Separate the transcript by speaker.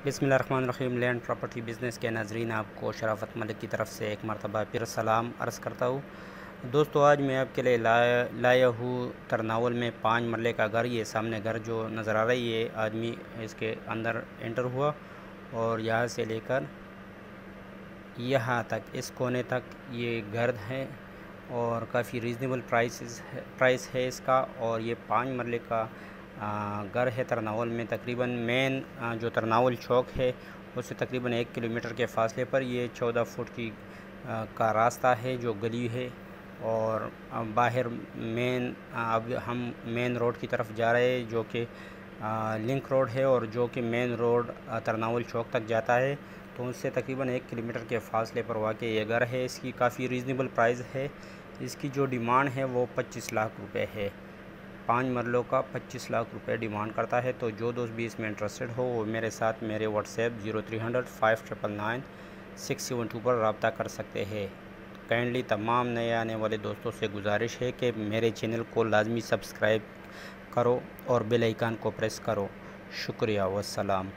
Speaker 1: बिस्मिल्लाहिर्रहमानिर्रहीम। Land property business के नाज़रीन, आपको शराफत मलिक की तरफ से एक मरतबा फिर सलाम अर्ज़ करता हूँ। दोस्तों, आज मैं आपके लिए लाया हूँ तरनावल में 5 मरले का घर। ये सामने घर जो नज़र आ रही है, आदमी इसके अंदर एंटर हुआ और यहाँ से लेकर यहाँ तक, इस कोने तक ये घर है और काफ़ी रीज़नेबल प्राइस है इसका। और ये 5 मरले का घर है तरनावल में। तकरीबन मेन जो तरनावल चौक है उससे तकरीबन 1 किलोमीटर के फासले पर ये 14 फुट की का रास्ता है जो गली है। और बाहर मेन, अब हम मेन रोड की तरफ जा रहे हैं जो कि लिंक रोड है और जो कि मेन रोड तरनावल चौक तक जाता है। तो उससे तकरीबन 1 किलोमीटर के फासले पर वाक़ई ये घर है। इसकी काफ़ी रीज़नेबल प्राइस है। इसकी जो डिमांड है वो 25 लाख रुपए है। 5 मरलों का 25 लाख रुपए डिमांड करता है। तो जो दोस्त भी इसमें इंटरेस्टेड हो वो मेरे साथ मेरे व्हाट्सएप 0300 599 672 पर रब्ता कर सकते हैं। काइंडली तमाम नए आने वाले दोस्तों से गुजारिश है कि मेरे चैनल को लाजमी सब्सक्राइब करो और बेल आइकन को प्रेस करो। शुक्रिया, वस्सलाम।